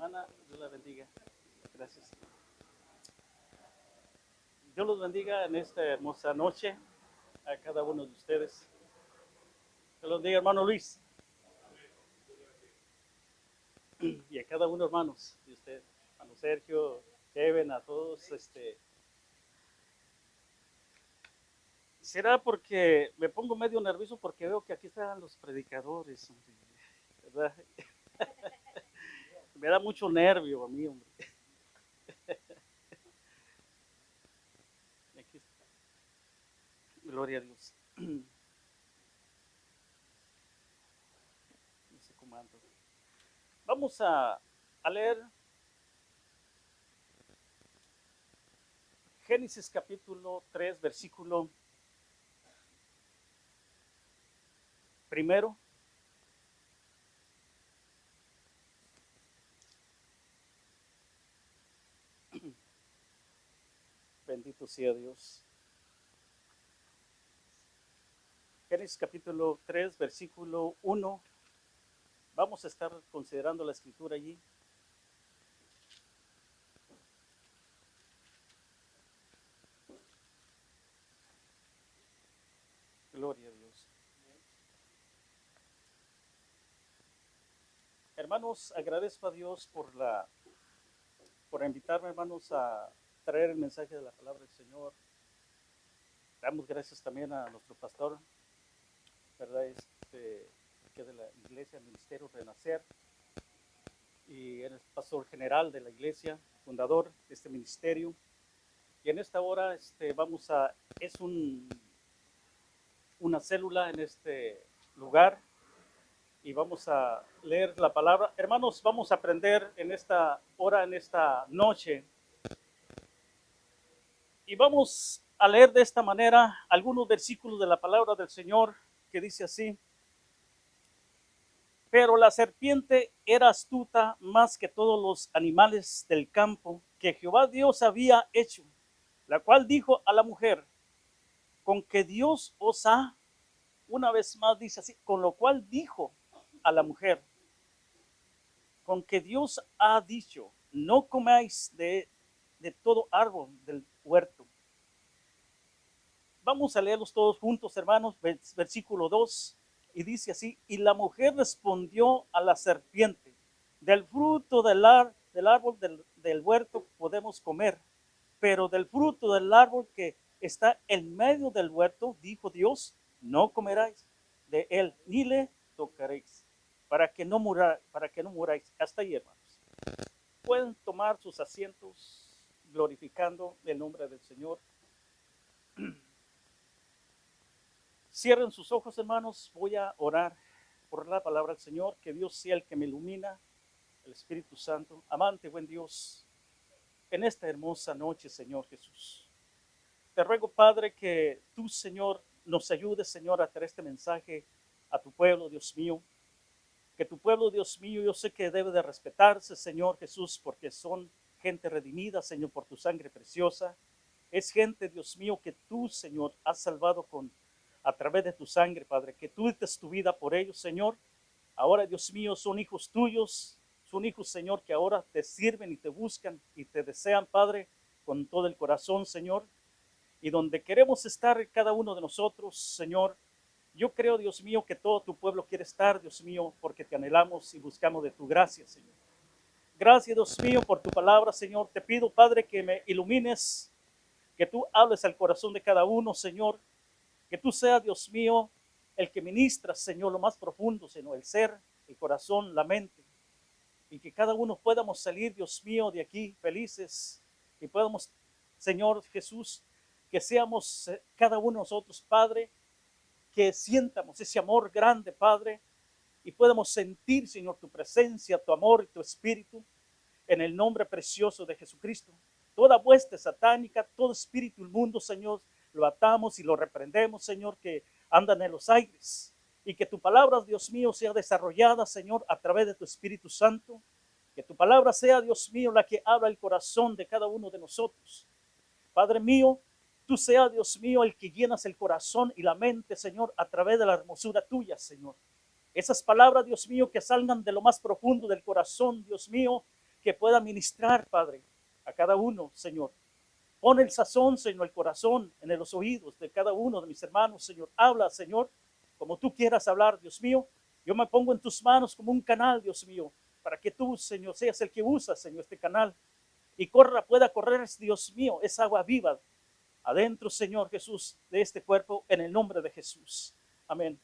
Hermana, Dios la bendiga. Gracias. Dios los bendiga en esta hermosa noche a cada uno de ustedes. Dios los bendiga, hermano Luis. Y a cada uno, hermanos, de ustedes. Hermano Sergio, Kevin, a todos. Será porque me pongo medio nervioso porque veo que aquí están los predicadores, hombre, ¿verdad? Me da mucho nervio a mí, hombre. Aquí está. Gloria a Dios. No sé cómo ando. Vamos a leer Génesis capítulo 3, versículo primero. Bendito sea Dios. Génesis capítulo 3, versículo 1. Vamos a estar considerando la escritura allí. Gloria a Dios. Hermanos, agradezco a Dios por invitarme, hermanos, a traer el mensaje de la palabra del Señor. Damos gracias también a nuestro pastor, ¿verdad? Que de la iglesia, Ministerio Renacer, y el pastor general de la iglesia, fundador de este ministerio. Y en esta hora es una célula en este lugar y vamos a leer la palabra. Hermanos, vamos a aprender en esta hora, en esta noche, y vamos a leer de esta manera algunos versículos de la palabra del Señor que dice así: pero la serpiente era astuta más que todos los animales del campo que Jehová Dios había hecho, la cual dijo a la mujer: con que Dios os ha, una vez más dice así, con lo cual dijo a la mujer, con que Dios ha dicho, no comáis de todo árbol del huerto. Vamos a leerlos todos juntos, hermanos, versículo 2, y dice así: y la mujer respondió a la serpiente, del fruto del árbol del huerto podemos comer, pero del fruto del árbol que está en medio del huerto, dijo Dios, no comeráis de él, ni le tocaréis, para que no muráis. Hasta ahí, hermanos. Pueden tomar sus asientos glorificando el nombre del Señor. Cierren sus ojos, hermanos. Voy a orar por la palabra del Señor. Que Dios sea el que me ilumina, el Espíritu Santo. Amante, buen Dios, en esta hermosa noche, Señor Jesús, te ruego, Padre, que tú, Señor, nos ayudes, Señor, a traer este mensaje a tu pueblo, Dios mío. Que tu pueblo, Dios mío, yo sé que debe de respetarse, Señor Jesús, porque son gente redimida, Señor, por tu sangre preciosa. Es gente, Dios mío, que tú, Señor, has salvado a través de tu sangre, Padre, que tú dices tu vida por ellos, Señor. Ahora, Dios mío, son hijos tuyos, son hijos, Señor, que ahora te sirven y te buscan y te desean, Padre, con todo el corazón, Señor. Y donde queremos estar cada uno de nosotros, Señor, yo creo, Dios mío, que todo tu pueblo quiere estar, Dios mío, porque te anhelamos y buscamos de tu gracia, Señor. Gracias, Dios mío, por tu palabra, Señor. Te pido, Padre, que me ilumines, que tú hables al corazón de cada uno, Señor. Que tú seas, Dios mío, el que ministra, Señor, lo más profundo, Señor, el ser, el corazón, la mente. Y que cada uno podamos salir, Dios mío, de aquí felices. Y podamos, Señor Jesús, que seamos cada uno de nosotros, Padre, que sientamos ese amor grande, Padre, y podamos sentir, Señor, tu presencia, tu amor y tu espíritu, en el nombre precioso de Jesucristo. Toda hueste satánica, todo espíritu inmundo, Señor, lo atamos y lo reprendemos, Señor, que andan en los aires. Y que tu palabra, Dios mío, sea desarrollada, Señor, a través de tu Espíritu Santo. Que tu palabra sea, Dios mío, la que habla el corazón de cada uno de nosotros. Padre mío, tú seas, Dios mío, el que llenas el corazón y la mente, Señor, a través de la hermosura tuya, Señor. Esas palabras, Dios mío, que salgan de lo más profundo del corazón, Dios mío, que pueda ministrar, Padre, a cada uno, Señor. Pon el sazón, Señor, el corazón, en los oídos de cada uno de mis hermanos, Señor. Habla, Señor, como tú quieras hablar, Dios mío. Yo me pongo en tus manos como un canal, Dios mío, para que tú, Señor, seas el que usa, Señor, este canal. Y pueda correr, Dios mío, esa agua viva adentro, Señor Jesús, de este cuerpo, en el nombre de Jesús. Amén.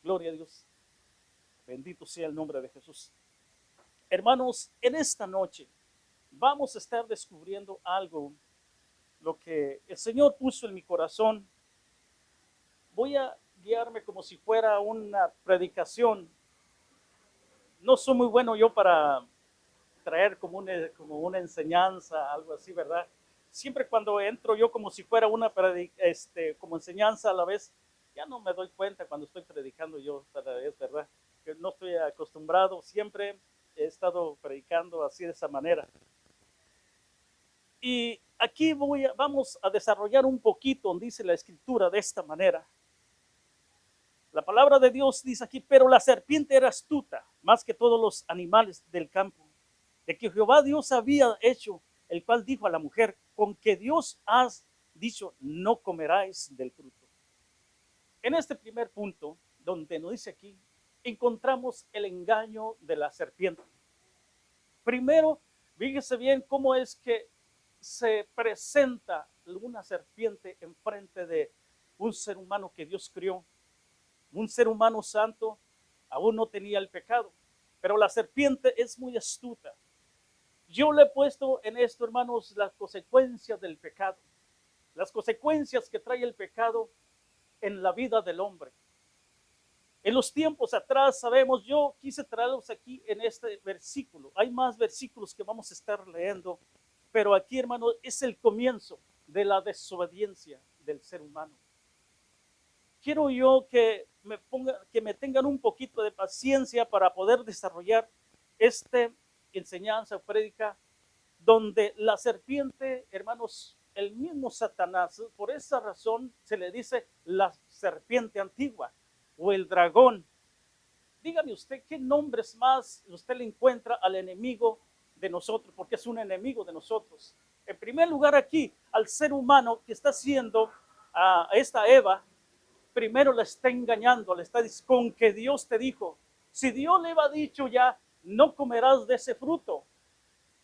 Gloria a Dios. Bendito sea el nombre de Jesús. Hermanos, en esta noche vamos a estar descubriendo algo, lo que el Señor puso en mi corazón. Voy a guiarme como si fuera una predicación. No soy muy bueno yo para traer como una enseñanza, algo así, ¿verdad? Siempre cuando entro yo como si fuera una como enseñanza a la vez, ya no me doy cuenta cuando estoy predicando yo, es verdad, que no estoy acostumbrado, siempre he estado predicando así de esa manera. Y aquí vamos a desarrollar un poquito, dice la escritura de esta manera. La palabra de Dios dice aquí, pero la serpiente era astuta, más que todos los animales del campo, de que Jehová Dios había hecho, el cual dijo a la mujer, con que Dios has dicho, no comeráis del fruto. En este primer punto, donde nos dice aquí, encontramos el engaño de la serpiente. Primero, fíjese bien cómo es que se presenta una serpiente enfrente de un ser humano que Dios crió, un ser humano santo, aún no tenía el pecado, pero la serpiente es muy astuta. Yo le he puesto en esto, hermanos, las consecuencias del pecado, las consecuencias que trae el pecado en la vida del hombre. En los tiempos atrás, sabemos, yo quise traerlos aquí en este versículo. Hay más versículos que vamos a estar leyendo, pero aquí, hermano, es el comienzo de la desobediencia del ser humano. Quiero yo que me tengan un poquito de paciencia para poder desarrollar esta enseñanza prédica, donde la serpiente, hermanos, el mismo Satanás, por esa razón se le dice la serpiente antigua o el dragón. Dígame usted, ¿qué nombres más usted le encuentra al enemigo de nosotros? Porque es un enemigo de nosotros. En primer lugar aquí, al ser humano que está haciendo a esta Eva, primero le está engañando, le está diciendo, con que Dios te dijo. Si Dios le había dicho ya, no comerás de ese fruto.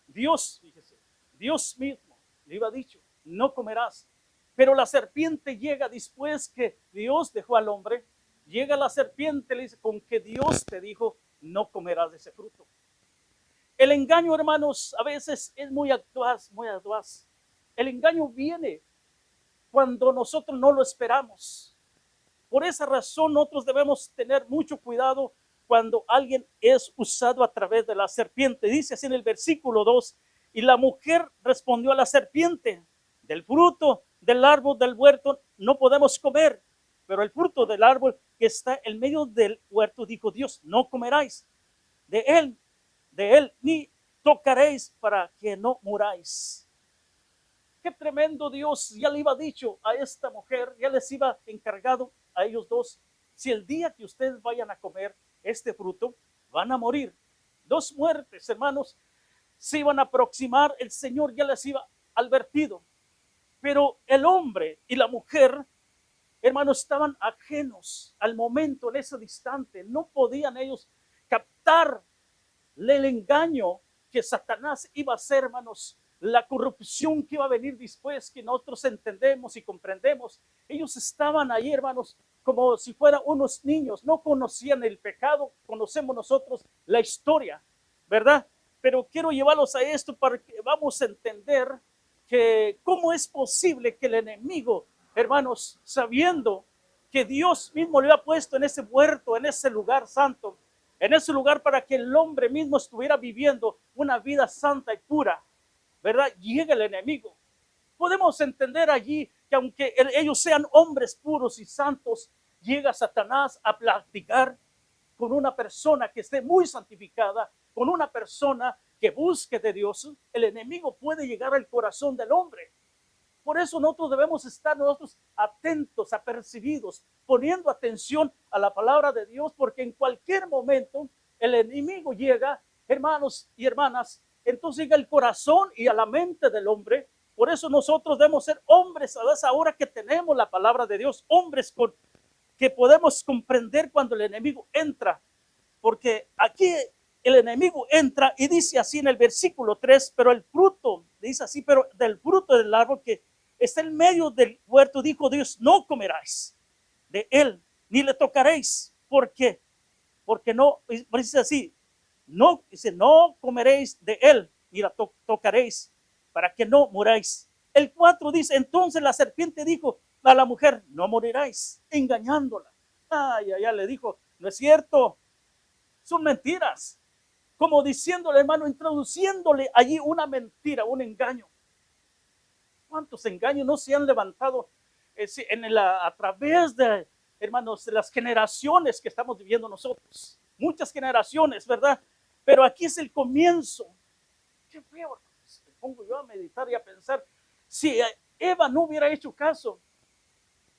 Dios, fíjese, Dios mismo le había dicho, no comerás. Pero la serpiente llega después que Dios dejó al hombre. Llega la serpiente, le dice, con que Dios te dijo, no comerás de ese fruto. El engaño, hermanos, a veces es muy audaz, muy audaz. El engaño viene cuando nosotros no lo esperamos. Por esa razón nosotros debemos tener mucho cuidado cuando alguien es usado a través de la serpiente. Dice así en el versículo 2, y la mujer respondió a la serpiente, del fruto del árbol del huerto no podemos comer, pero el fruto del árbol que está en medio del huerto, dijo Dios, no comeráis de él, ni tocaréis para que no muráis. Qué tremendo Dios, ya le iba dicho a esta mujer, ya les iba encargado a ellos dos, si el día que ustedes vayan a comer este fruto, van a morir. Dos muertes, hermanos, se iban a aproximar, el Señor ya les iba advertido. Pero el hombre y la mujer, hermanos, estaban ajenos al momento, en ese instante. No podían ellos captar el engaño que Satanás iba a hacer, hermanos, la corrupción que iba a venir después, que nosotros entendemos y comprendemos. Ellos estaban ahí, hermanos, como si fueran unos niños, no conocían el pecado, conocemos nosotros la historia, ¿verdad? Pero quiero llevarlos a esto para que vamos a entender que cómo es posible que el enemigo, hermanos, sabiendo que Dios mismo le ha puesto en ese huerto, en ese lugar santo, en ese lugar para que el hombre mismo estuviera viviendo una vida santa y pura, ¿verdad? Llega el enemigo. Podemos entender allí que aunque ellos sean hombres puros y santos, llega Satanás a platicar con una persona que esté muy santificada, con una persona que busque de Dios. El enemigo puede llegar al corazón del hombre. Por eso nosotros debemos estar nosotros atentos, apercibidos, poniendo atención a la palabra de Dios, porque en cualquier momento el enemigo llega hermanos y hermanas, entonces llega el corazón y a la mente del hombre. Por eso nosotros debemos ser hombres a esa hora que tenemos la palabra de Dios, hombres que podemos comprender cuando el enemigo entra. Porque aquí el enemigo entra y dice así en el versículo 3, pero el fruto, dice así, pero del fruto del árbol que está en medio del huerto, dijo Dios, no comeráis de él, ni le tocaréis. ¿Por qué? Porque no, dice así, no, dice, no comeréis de él, ni la tocaréis, para que no muráis. El 4 dice, entonces la serpiente dijo a la mujer, no moriráis, engañándola. Ay, ay, ay, le dijo, no es cierto, son mentiras. Como diciéndole, hermano, introduciéndole allí una mentira, un engaño. ¿Cuántos engaños no se han levantado a través de, hermanos, de las generaciones que estamos viviendo nosotros? Muchas generaciones, ¿verdad? Pero aquí es el comienzo. Qué feo, me pongo yo a meditar y a pensar, si Eva no hubiera hecho caso,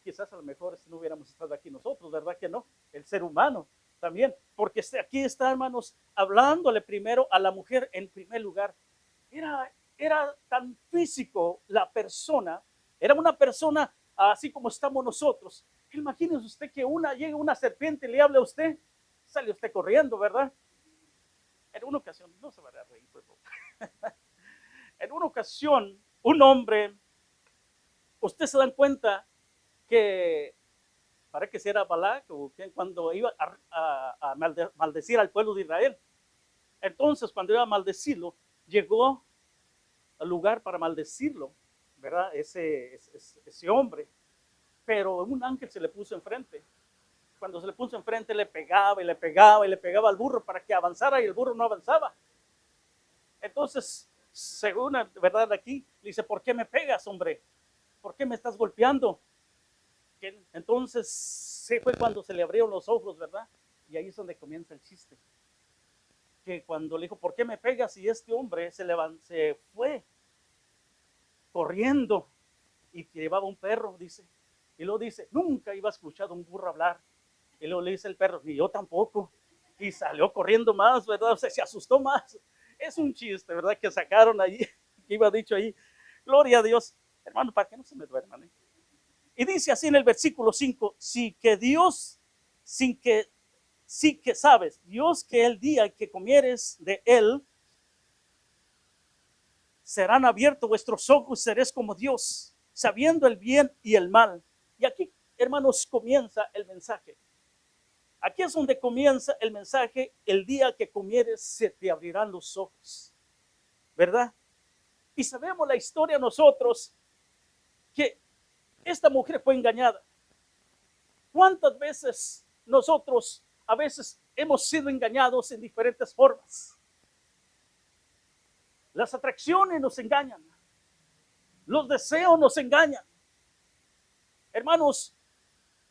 quizás a lo mejor no hubiéramos estado aquí nosotros, ¿verdad que no? El ser humano también, porque aquí está, hermanos, hablándole primero a la mujer en primer lugar. Era tan físico la persona, era una persona así como estamos nosotros. Imagínese usted que llegue una serpiente y le hable a usted, sale usted corriendo, ¿verdad? En una ocasión, no se va a reír, por favor. En una ocasión, un hombre, usted se dan cuenta que para que si era Balak o que cuando iba a maldecir al pueblo de Israel. Entonces, cuando iba a maldecirlo, llegó al lugar para maldecirlo, ¿verdad? Ese hombre. Pero un ángel se le puso enfrente. Cuando se le puso enfrente, le pegaba y le pegaba y le pegaba al burro para que avanzara y el burro no avanzaba. Entonces, según la verdad aquí, le dice, ¿por qué me pegas, hombre? ¿Por qué me estás golpeando? Entonces, se fue cuando se le abrieron los ojos, ¿verdad? Y ahí es donde comienza el chiste. Que cuando le dijo, ¿por qué me pegas? Y este hombre se fue corriendo y llevaba un perro, dice. Y luego dice, nunca iba a escuchar a un burro hablar. Y luego le dice el perro, ni yo tampoco. Y salió corriendo más, ¿verdad? O sea, se asustó más. Es un chiste, ¿verdad? Que sacaron ahí, que iba dicho ahí. Gloria a Dios. Hermano, para que no se me duerman, ¿eh? Y dice así en el versículo 5, sí que sabes, Dios, que el día que comieres de él, serán abiertos vuestros ojos, seréis como Dios, sabiendo el bien y el mal. Y aquí, hermanos, comienza el mensaje. Aquí es donde comienza el mensaje, el día que comieres se te abrirán los ojos, ¿verdad? Y sabemos la historia nosotros, que esta mujer fue engañada. ¿Cuántas veces nosotros a veces hemos sido engañados en diferentes formas? Las atracciones nos engañan, los deseos nos engañan. Hermanos,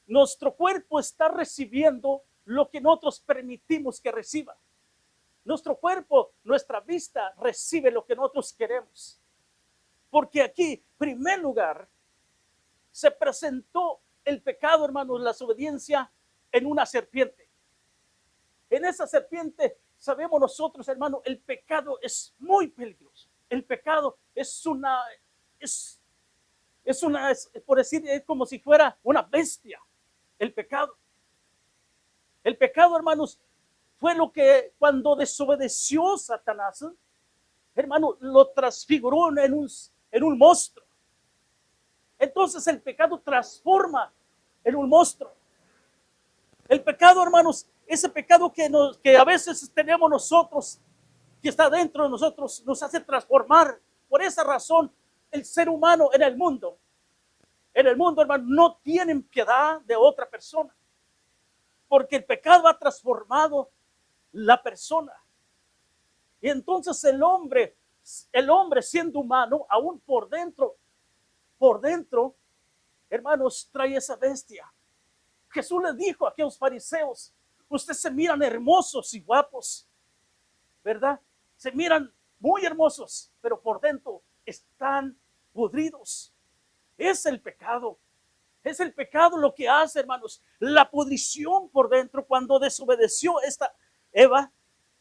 nuestro cuerpo está recibiendo lo que nosotros permitimos que reciba. Nuestro cuerpo, nuestra vista recibe lo que nosotros queremos. Porque aquí, en primer lugar, se presentó el pecado, hermanos, la desobediencia en una serpiente. En esa serpiente, sabemos nosotros, hermano, el pecado es muy peligroso. El pecado es por decir, es como si fuera una bestia. El pecado. El pecado, hermanos, fue lo que cuando desobedeció Satanás, hermano, lo transfiguró en un monstruo. Entonces el pecado transforma en un monstruo. El pecado, hermanos, ese pecado que a veces tenemos nosotros, que está dentro de nosotros, nos hace transformar. Por esa razón, el ser humano en el mundo, hermano, no tienen piedad de otra persona. Porque el pecado ha transformado la persona. Y entonces el hombre siendo humano, aún por dentro, hermanos, trae esa bestia. Jesús les dijo a aquellos fariseos, ustedes se miran hermosos y guapos, ¿verdad? Se miran muy hermosos, pero por dentro están podridos. Es el pecado. Es el pecado lo que hace, hermanos, la pudrición por dentro. Cuando desobedeció esta Eva,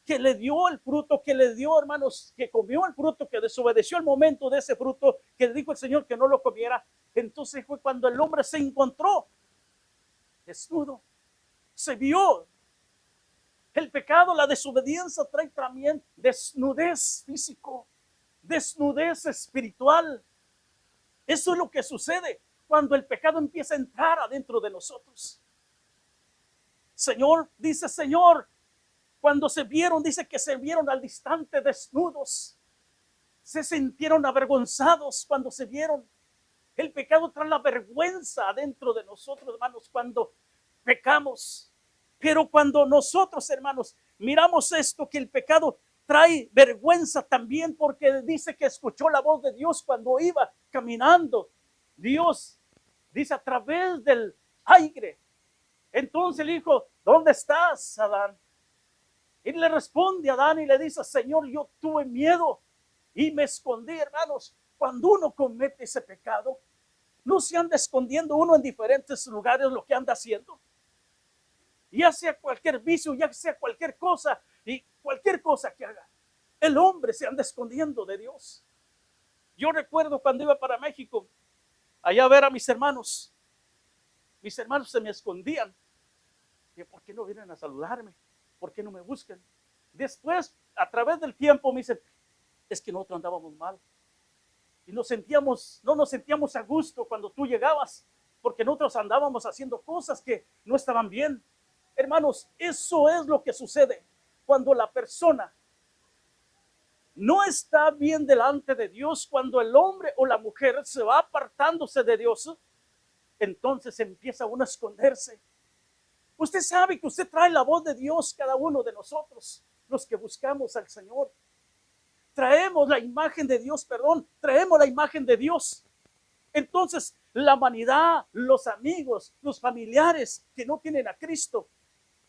que le dio el fruto, que le dio, hermanos, que comió el fruto, que desobedeció el momento de ese fruto, que le dijo el Señor que no lo comiera. Entonces fue cuando el hombre se encontró desnudo, se vio. El pecado, la desobediencia trae también desnudez físico, desnudez espiritual. Eso es lo que sucede cuando el pecado empieza a entrar adentro de nosotros. Señor, dice Señor, cuando se vieron, dice que se vieron al instante desnudos. Se sintieron avergonzados cuando se vieron. El pecado trae la vergüenza adentro de nosotros, hermanos, cuando pecamos. Pero cuando nosotros, hermanos, miramos esto, que el pecado trae vergüenza también, porque dice que escuchó la voz de Dios cuando iba caminando. Dios dice a través del aire. Entonces le dijo, ¿dónde estás, Adán? Y le responde a Adán y le dice, Señor, yo tuve miedo y me escondí, hermanos. Cuando uno comete ese pecado, no se anda escondiendo uno en diferentes lugares lo que anda haciendo. Ya sea cualquier vicio, ya sea cualquier cosa, y cualquier cosa que haga, el hombre se anda escondiendo de Dios. Yo recuerdo cuando iba para México, allá a ver a mis hermanos se me escondían. Y ¿por qué no vienen a saludarme? ¿Por qué no me buscan? Después, a través del tiempo, me dicen, es que nosotros andábamos mal. Y no nos sentíamos a gusto cuando tú llegabas, porque nosotros andábamos haciendo cosas que no estaban bien. Hermanos, eso es lo que sucede cuando la persona no está bien delante de Dios, cuando el hombre o la mujer se va apartándose de Dios, entonces empieza uno a esconderse. Usted sabe que usted trae la voz de Dios, cada uno de nosotros, los que buscamos al Señor. Traemos la imagen de Dios, traemos la imagen de Dios. Entonces, la humanidad, los amigos, los familiares que no tienen a Cristo,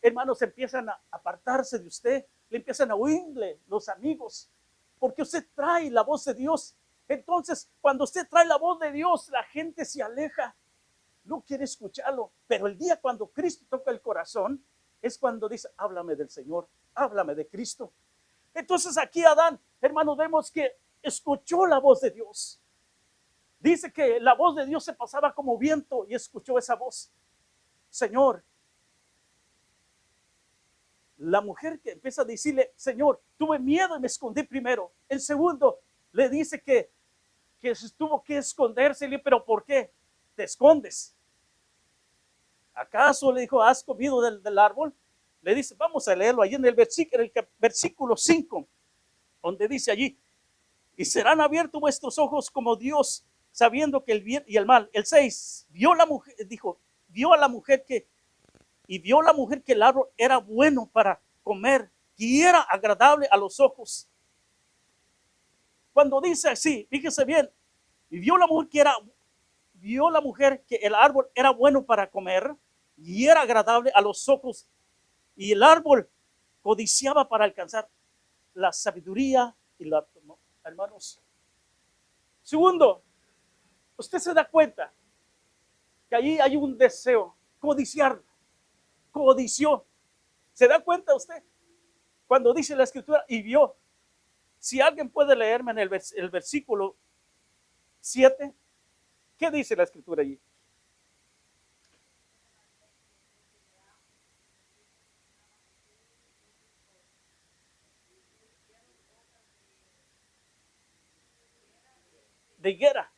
hermanos, empiezan a apartarse de usted, le empiezan a huirle los amigos, porque usted trae la voz de Dios. Entonces, cuando usted trae la voz de Dios, la gente se aleja, no quiere escucharlo. Pero el día cuando Cristo toca el corazón, es cuando dice, háblame del Señor, háblame de Cristo. Entonces aquí Adán, hermanos, vemos que escuchó la voz de Dios. Dice que la voz de Dios se pasaba como viento y escuchó esa voz. Señor, la mujer que empieza a decirle, Señor, tuve miedo y me escondí primero. El segundo le dice que tuvo que esconderse, pero ¿por qué te escondes? ¿Acaso, le dijo, has comido del árbol? Le dice, vamos a leerlo allí en el versículo 5, donde dice allí, y serán abiertos vuestros ojos como Dios, sabiendo que el bien y el mal. El 6, vio la mujer que el árbol era bueno para comer y era agradable a los ojos. Cuando dice así, fíjese bien, y vio la mujer que el árbol era bueno para comer y era agradable a los ojos, y el árbol codiciaba para alcanzar la sabiduría y la, hermanos. Segundo, usted se da cuenta que allí hay un deseo, codició. ¿Se da cuenta usted? Cuando dice la escritura, y vio. Si alguien puede leerme en el versículo 7, ¿qué dice la escritura allí? De higuera.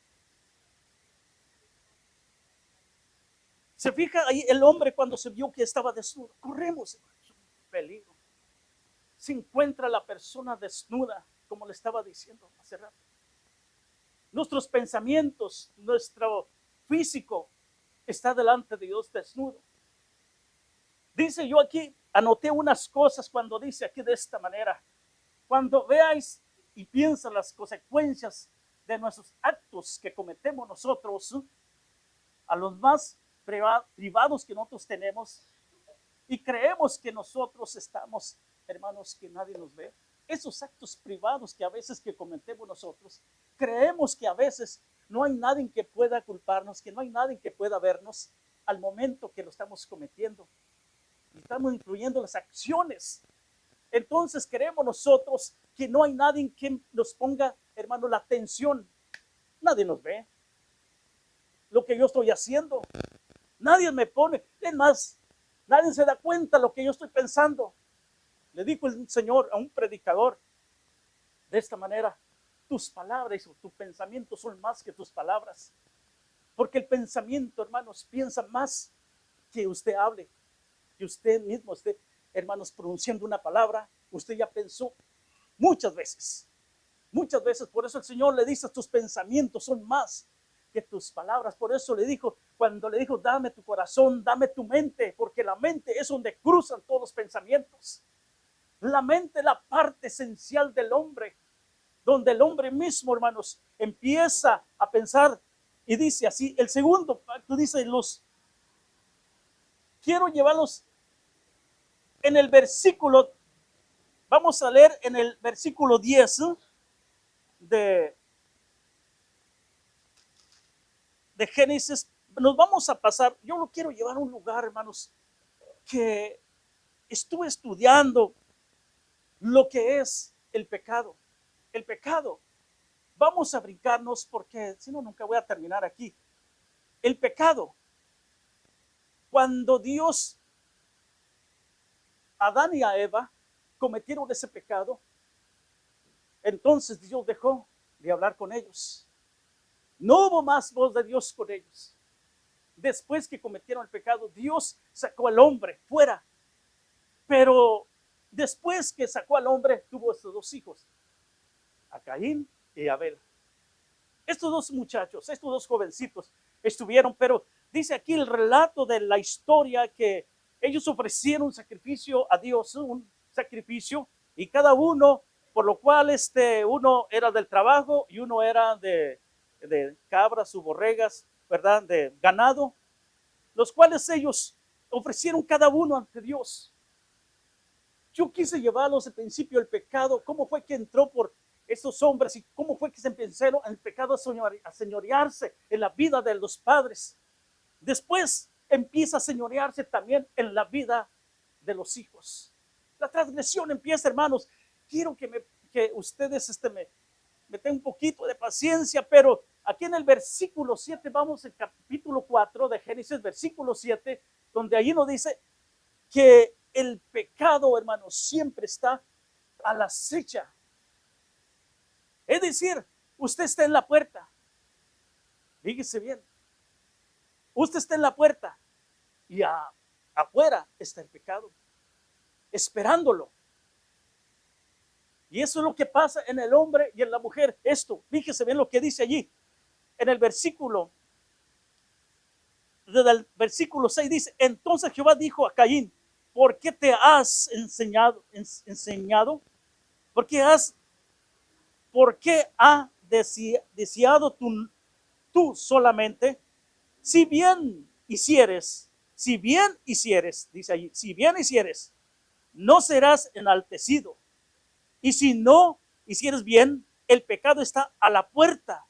Se fija ahí el hombre cuando se vio que estaba desnudo. Corremos, es un peligro. Se encuentra la persona desnuda, como le estaba diciendo hace rato. Nuestros pensamientos, nuestro físico está delante de Dios desnudo. Dice, yo aquí anoté unas cosas cuando dice aquí de esta manera. Cuando veáis y piensan las consecuencias de nuestros actos que cometemos nosotros, a los más privados que nosotros tenemos, y creemos que nosotros estamos, hermanos, que nadie nos ve. Esos actos privados que a veces que cometemos nosotros, creemos que a veces no hay nadie que pueda culparnos, que no hay nadie que pueda vernos al momento que lo estamos cometiendo. Estamos incluyendo las acciones Entonces queremos nosotros que no hay nadie que nos ponga, hermano, la atención. Nadie nos ve lo que yo estoy haciendo. Nadie me pone. Es más, nadie se da cuenta de lo que yo estoy pensando. Le dijo el Señor a un predicador de esta manera: tus palabras o tus pensamientos son más que tus palabras. Porque el pensamiento, hermanos, piensa más que usted hable, que usted mismo esté, hermanos, pronunciando una palabra. Usted ya pensó muchas veces. Muchas veces, por eso el Señor le dice: tus pensamientos son más que tus palabras. Por eso le dijo, cuando le dijo, dame tu corazón, dame tu mente, porque la mente es donde cruzan todos los pensamientos. La mente es la parte esencial del hombre, donde el hombre mismo, hermanos, empieza a pensar y dice así. El segundo pacto dice, quiero llevarlos en el versículo, vamos a leer en el versículo 10 de Génesis. Nos vamos a pasar, yo lo quiero llevar a un lugar, hermanos, que estuve estudiando lo que es el pecado. El pecado. Vamos a brincarnos porque si no, nunca voy a terminar aquí. El pecado. Cuando Dios, Adán y a Eva cometieron ese pecado, entonces Dios dejó de hablar con ellos. No hubo más voz de Dios con ellos. Después que cometieron el pecado, Dios sacó al hombre fuera. Pero después que sacó al hombre, tuvo estos dos hijos, a Caín y a Abel. Estos dos muchachos, estos dos jovencitos estuvieron, pero dice aquí el relato de la historia que ellos ofrecieron un sacrificio a Dios, un sacrificio, y cada uno, por lo cual uno era del trabajo y uno era de cabras o borregas, ¿verdad? De ganado, los cuales ellos ofrecieron cada uno ante Dios. Yo quise llevarlos al principio del pecado, cómo fue que entró por estos hombres y cómo fue que se empezaron el pecado a señorearse en la vida de los padres. Después empieza a señorearse también en la vida de los hijos. La transgresión empieza, hermanos. Quiero que ustedes me tengan un poquito de paciencia, pero aquí en el versículo 7, vamos al capítulo 4 de Génesis, versículo 7, donde allí nos dice que el pecado, hermanos, siempre está a la acecha. Es decir, usted está en la puerta. Fíjese bien. Usted está en la puerta y afuera está el pecado, esperándolo. Y eso es lo que pasa en el hombre y en la mujer. Esto, fíjese bien lo que dice allí. En el versículo, desde el versículo 6 dice, entonces Jehová dijo a Caín, ¿por qué te has enseñado? ¿Por qué ha deseado tú solamente? Si bien hicieres, dice allí, si bien hicieres, no serás enaltecido. Y si no hicieres bien, el pecado está a la puerta.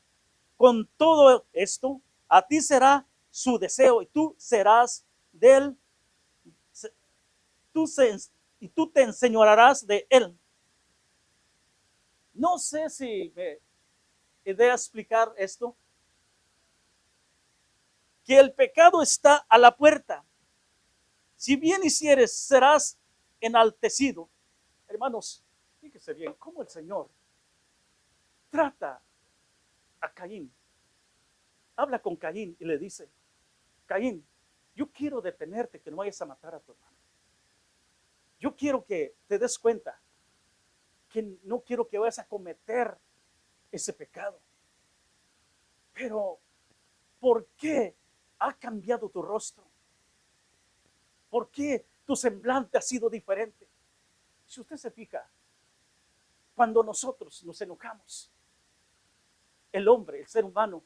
Con todo esto, a ti será su deseo y tú serás y tú te enseñorearás de él. No sé si me he de explicar esto. Que el pecado está a la puerta. Si bien hicieres, serás enaltecido. Hermanos, fíjese bien cómo el Señor trata a Caín. Habla con Caín y le dice, Caín, yo quiero detenerte, que no vayas a matar a tu hermano. Yo quiero que te des cuenta que no quiero que vayas a cometer ese pecado. Pero, ¿por qué ha cambiado tu rostro? ¿Por qué tu semblante ha sido diferente? Si usted se fija, cuando nosotros nos enojamos, el hombre, el ser humano,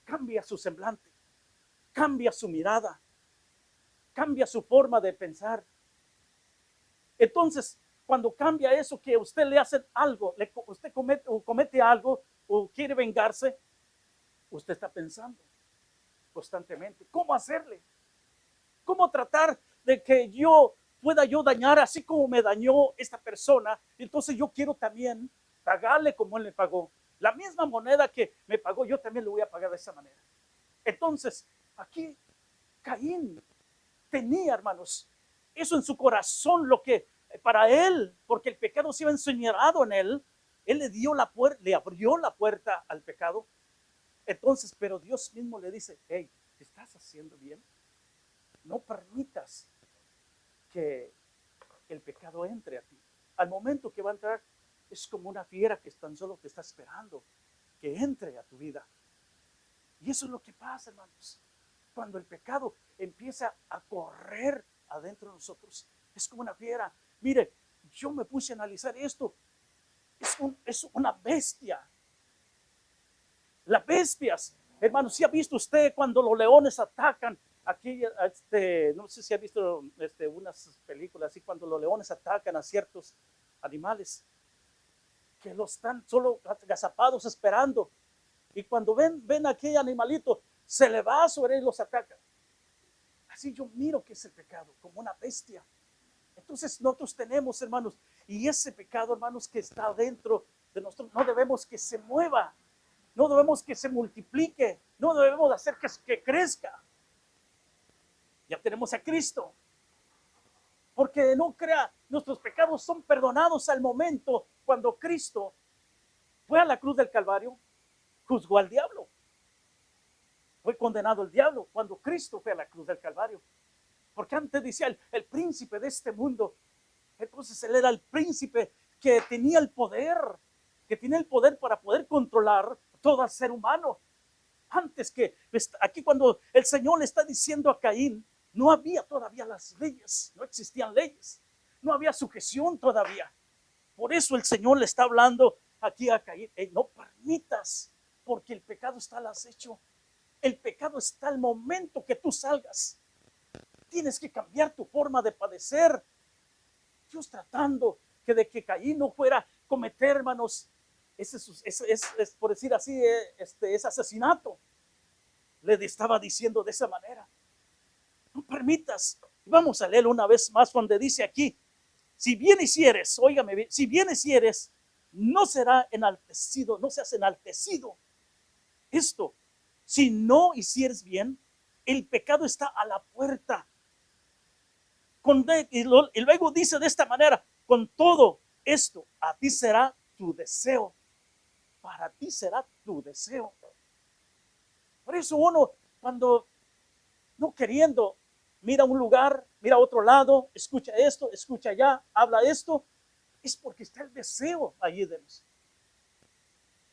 cambia su semblante, cambia su mirada, cambia su forma de pensar. Entonces, cuando cambia eso, que usted le hace algo, usted comete algo o quiere vengarse, usted está pensando constantemente, ¿cómo hacerle? ¿Cómo tratar de que yo pueda yo dañar así como me dañó esta persona, entonces yo quiero también pagarle como él me pagó. La misma moneda que me pagó, yo también le voy a pagar de esa manera. Entonces, aquí Caín tenía, hermanos, eso en su corazón, lo que para él, porque el pecado se iba enseñado en él le dio la puerta, le abrió la puerta al pecado. Entonces, pero Dios mismo le dice, hey, ¿estás haciendo bien? No permitas que el pecado entre a ti. Al momento que va a entrar, es como una fiera que tan solo te está esperando que entre a tu vida. Y eso es lo que pasa, hermanos. Cuando el pecado empieza a correr adentro de nosotros, es como una fiera. Mire, yo me puse a analizar esto. Es una bestia. Las bestias, hermanos, ¿sí ha visto usted cuando los leones atacan? Aquí, no sé si ha visto unas películas así, cuando los leones atacan a ciertos animales, que los están solo agazapados esperando. Y cuando ven a aquel animalito, se le va sobre él y los ataca. Así yo miro que es el pecado, como una bestia. Entonces nosotros tenemos, hermanos, y ese pecado, hermanos, que está dentro de nosotros, no debemos que se mueva, no debemos que se multiplique, no debemos hacer que crezca. Ya tenemos a Cristo. Porque no crea, nuestros pecados son perdonados al momento cuando Cristo fue a la cruz del Calvario, juzgó al diablo. Fue condenado el diablo cuando Cristo fue a la cruz del Calvario. Porque antes decía el príncipe de este mundo. Entonces él era el príncipe que tenía el poder, para poder controlar todo el ser humano. Antes que, aquí cuando el Señor le está diciendo a Caín, no había todavía las leyes, no existían leyes, no había sujeción todavía. Por eso el Señor le está hablando aquí a Caín, no permitas, porque el pecado está al acecho. El pecado está al momento que tú salgas. Tienes que cambiar tu forma de padecer. Dios tratando de que Caín no fuera a cometer, hermanos, es por decir así, es asesinato. Le estaba diciendo de esa manera. No permitas. Vamos a leerlo una vez más donde dice aquí, si bien hicieres, óigame bien, si bien hicieres, no será enaltecido, no seas enaltecido. Esto, si no hicieres bien, el pecado está a la puerta. Y luego dice de esta manera, con todo esto, a ti será tu deseo. Para ti será tu deseo. Por eso uno, cuando no queriendo, mira un lugar, mira otro lado, escucha esto, escucha allá, habla esto, es porque está el deseo allí de nosotros.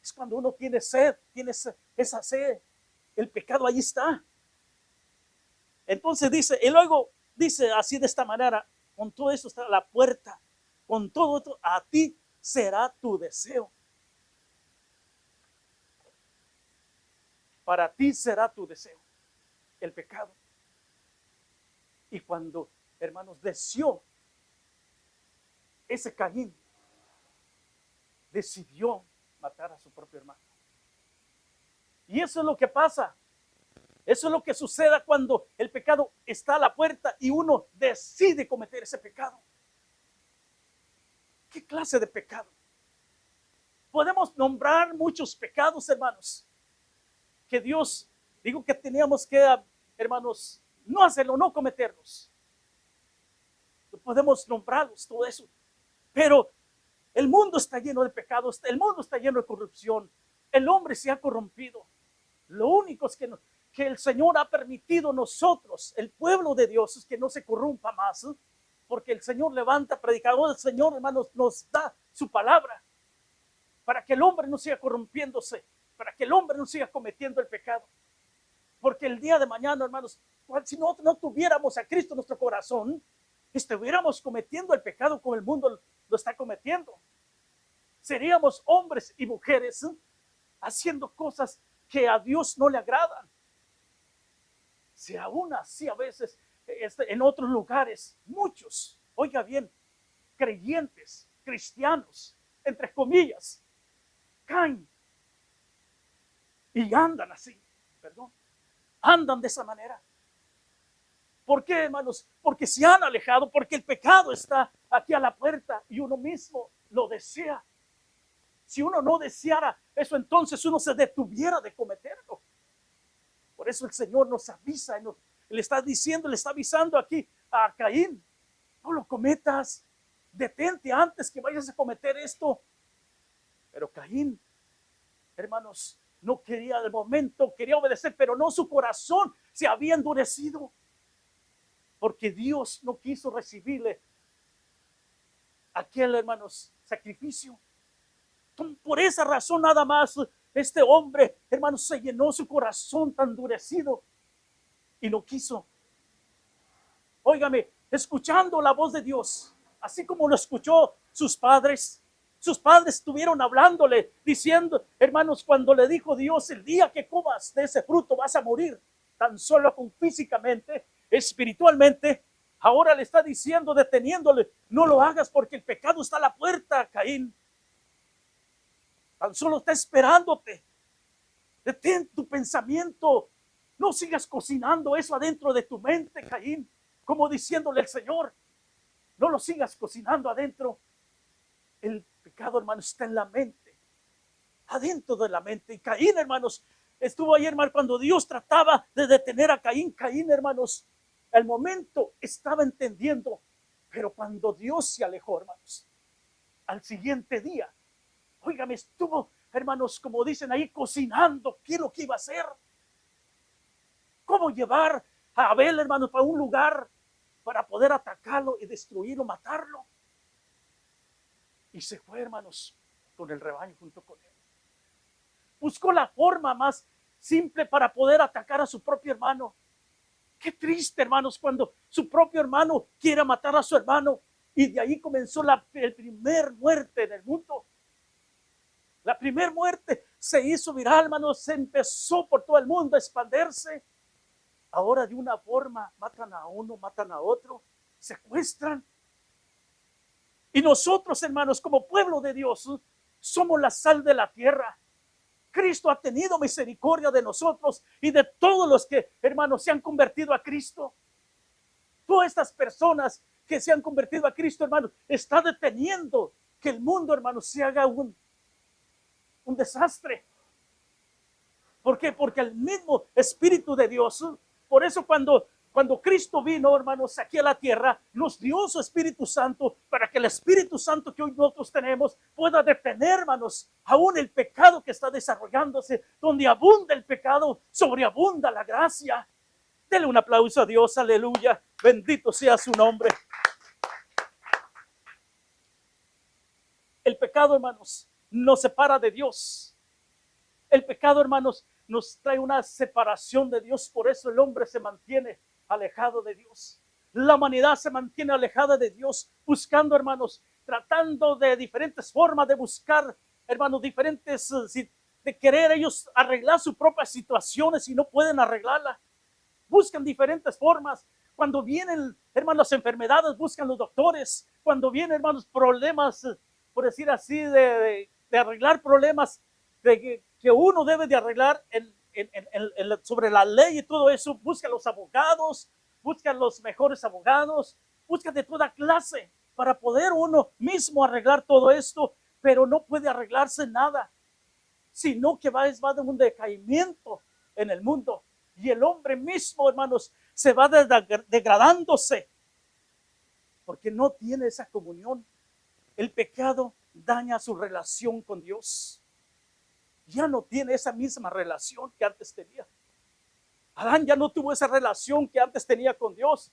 Es cuando uno tiene sed, tiene esa sed, el pecado allí está. Entonces dice, y luego dice así de esta manera, con todo esto está la puerta, con todo esto a ti será tu deseo. Para ti será tu deseo, el pecado. Y cuando, hermanos, deseó ese Caín, decidió matar a su propio hermano. Y eso es lo que pasa. Eso es lo que sucede cuando el pecado está a la puerta y uno decide cometer ese pecado. ¿Qué clase de pecado? Podemos nombrar muchos pecados, hermanos, que Dios, digo que teníamos que, hermanos, no hacerlo, no cometerlos. Podemos nombrarlos, todo eso. Pero el mundo está lleno de pecados, el mundo está lleno de corrupción. El hombre se ha corrompido. Lo único es que el Señor ha permitido nosotros, el pueblo de Dios, es que no se corrompa más, porque el Señor levanta predicadores, el Señor, hermanos, nos da su palabra para que el hombre no siga corrompiéndose, para que el hombre no siga cometiendo el pecado. Porque el día de mañana, hermanos, si no tuviéramos a Cristo en nuestro corazón, estuviéramos cometiendo el pecado como el mundo lo está cometiendo. Seríamos hombres y mujeres haciendo cosas que a Dios no le agradan. Si aún así a veces en otros lugares, muchos, oiga bien, creyentes, cristianos, entre comillas, caen y andan así, andan de esa manera. ¿Por qué, hermanos? Porque se han alejado, porque el pecado está aquí a la puerta y uno mismo lo desea. Si uno no deseara eso, entonces uno se detuviera de cometerlo. Por eso el Señor nos avisa, le está diciendo, le está avisando aquí a Caín: no lo cometas, detente antes que vayas a cometer esto. Pero Caín, hermanos, no quería de momento, quería obedecer, pero no, su corazón se había endurecido, porque Dios no quiso recibirle aquel, hermanos, sacrificio. Por esa razón nada más este hombre, hermanos, se llenó su corazón tan endurecido y no quiso. Óigame, escuchando la voz de Dios, así como lo escuchó sus padres. Sus padres estuvieron hablándole, diciendo, hermanos, cuando le dijo Dios: el día que comas de ese fruto vas a morir, tan solo físicamente, espiritualmente. Ahora le está diciendo, deteniéndole: no lo hagas porque el pecado está a la puerta, Caín. Tan solo está esperándote. Detén tu pensamiento. No sigas cocinando eso adentro de tu mente, Caín. Como diciéndole al Señor: no lo sigas cocinando adentro. El pecado, hermanos, está en la mente, adentro de la mente. Y Caín, hermanos, estuvo ahí, hermano, cuando Dios trataba de detener a Caín. Caín, hermanos, al momento estaba entendiendo, pero cuando Dios se alejó, hermanos, al siguiente día, óigame, estuvo, hermanos, como dicen ahí, cocinando qué es lo que iba a hacer. Cómo llevar a Abel, hermanos, para un lugar para poder atacarlo y destruirlo, matarlo. Y se fue, hermanos, con el rebaño junto con él. Buscó la forma más simple para poder atacar a su propio hermano. Qué triste, hermanos, cuando su propio hermano quiere matar a su hermano. Y de ahí comenzó el primer muerte en el mundo. La primer muerte se hizo viral, hermanos, se empezó por todo el mundo a expandirse. Ahora de una forma matan a uno, matan a otro, secuestran. Y nosotros, hermanos, como pueblo de Dios, somos la sal de la tierra. Cristo ha tenido misericordia de nosotros y de todos los que, hermanos, se han convertido a Cristo. Todas estas personas que se han convertido a Cristo, hermanos, está deteniendo que el mundo, hermanos, se haga un desastre. ¿Por qué? Porque el mismo Espíritu de Dios, por eso cuando Cristo vino, hermanos, aquí a la tierra, nos dio su Espíritu Santo para que el Espíritu Santo que hoy nosotros tenemos pueda detener, hermanos, aún el pecado que está desarrollándose. Donde abunda el pecado, sobreabunda la gracia. Dele un aplauso a Dios, aleluya, bendito sea su nombre. El pecado, hermanos, nos separa de Dios. El pecado, hermanos, nos trae una separación de Dios. Por eso el hombre se mantiene alejado de Dios. La humanidad se mantiene alejada de Dios, buscando, hermanos, tratando de diferentes formas de buscar, hermanos, diferentes, de querer ellos arreglar sus propias situaciones y no pueden arreglarla. Buscan diferentes formas. Cuando vienen, hermanos, las enfermedades, buscan los doctores. Cuando vienen, hermanos, problemas, por decir así, de arreglar problemas que uno debe de arreglar sobre la ley y todo eso, busca los abogados, busca los mejores abogados, busca de toda clase para poder uno mismo arreglar todo esto, pero no puede arreglarse nada, sino que va de un decaimiento en el mundo. Y el hombre mismo, hermanos, se va degradándose porque no tiene esa comunión. El pecado daña su relación con Dios. Ya no tiene esa misma relación que antes tenía. Adán ya no tuvo esa relación que antes tenía con Dios.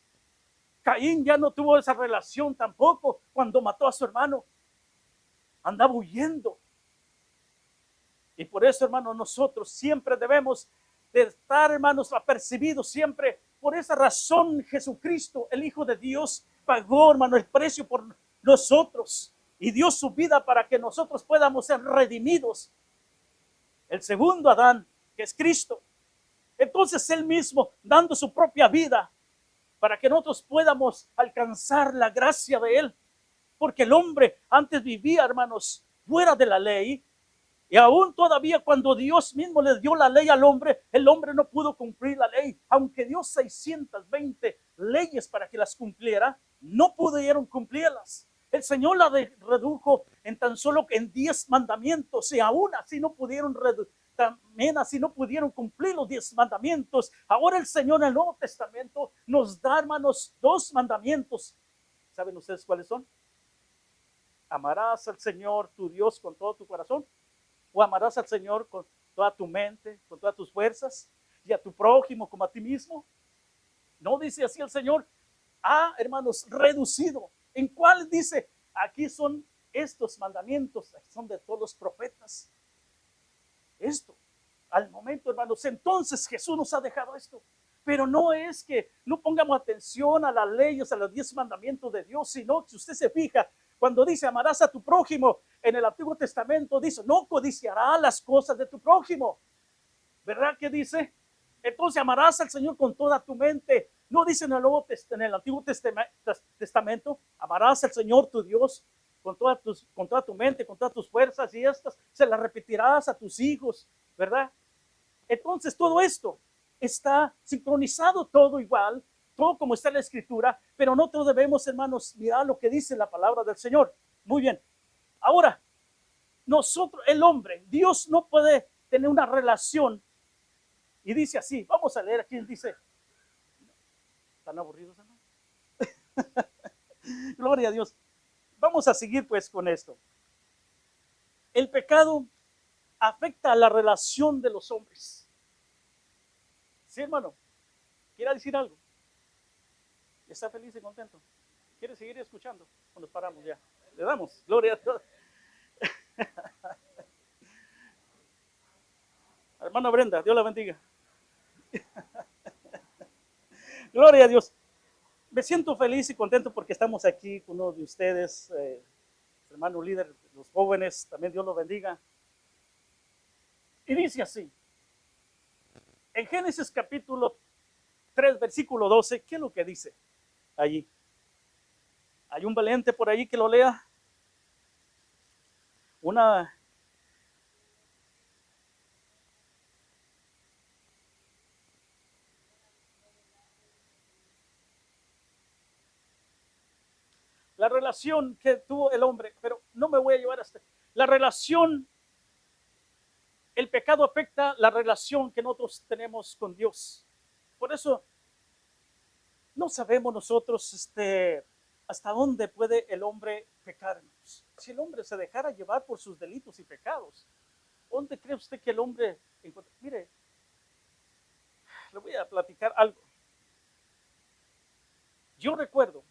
Caín ya no tuvo esa relación tampoco cuando mató a su hermano. Andaba huyendo. Y por eso, hermanos, nosotros siempre debemos de estar, hermanos, apercibidos siempre. Por esa razón Jesucristo, el Hijo de Dios, pagó, hermano, el precio por nosotros y dio su vida para que nosotros podamos ser redimidos. El segundo Adán, que es Cristo. Entonces él mismo dando su propia vida para que nosotros podamos alcanzar la gracia de él. Porque el hombre antes vivía, hermanos, fuera de la ley. Y aún todavía cuando Dios mismo le dio la ley al hombre, el hombre no pudo cumplir la ley. Aunque dio 620 leyes para que las cumpliera, no pudieron cumplirlas. El Señor la redujo en tan solo en 10 mandamientos, y aún así no pudieron también así no pudieron cumplir los 10 mandamientos. Ahora el Señor en el Nuevo Testamento nos da, hermanos, 2 mandamientos. ¿Saben ustedes cuáles son? Amarás al Señor tu Dios con todo tu corazón, o amarás al Señor con toda tu mente, con todas tus fuerzas, y a tu prójimo como a ti mismo. No dice así el Señor. Hermanos, reducido. ¿En cuál dice? Aquí son estos mandamientos, son de todos los profetas. Esto, al momento, hermanos, entonces Jesús nos ha dejado esto. Pero no es que no pongamos atención a las leyes, a los 10 mandamientos de Dios, sino que si usted se fija, cuando dice amarás a tu prójimo, en el Antiguo Testamento dice, no codiciarás las cosas de tu prójimo. ¿Verdad que dice? Entonces amarás al Señor con toda tu mente. No dice en el Antiguo Testamento, amarás al Señor tu Dios con toda tu mente, con todas tus fuerzas, y estas se las repetirás a tus hijos, ¿verdad? Entonces todo esto está sincronizado, todo igual, todo como está en la Escritura, pero nosotros debemos, hermanos, mirar lo que dice la palabra del Señor. Muy bien. Ahora, nosotros, el hombre, Dios no puede tener una relación. Y dice así, vamos a leer aquí, dice, ¿están aburridos, hermano? Gloria a Dios. Vamos a seguir pues con esto. El pecado afecta a la relación de los hombres. ¿Sí, hermano? ¿Quiere decir algo? ¿Está feliz y contento? ¿Quiere seguir escuchando? O nos paramos ya. Le damos, gloria a Dios. Hermana Brenda, Dios la bendiga. Gloria a Dios. Me siento feliz y contento porque estamos aquí con uno de ustedes, hermano líder, los jóvenes, también Dios los bendiga. Y dice así, en Génesis capítulo 3, versículo 12, ¿qué es lo que dice allí? ¿Hay un valiente por allí que lo lea? La relación que tuvo el hombre, pero no me voy a llevar hasta la relación. El pecado afecta la relación que nosotros tenemos con Dios. Por eso no sabemos nosotros hasta dónde puede el hombre pecarnos. Si el hombre se dejara llevar por sus delitos y pecados, ¿dónde cree usted que el hombre encuentra? Mire, le voy a platicar algo. Yo recuerdo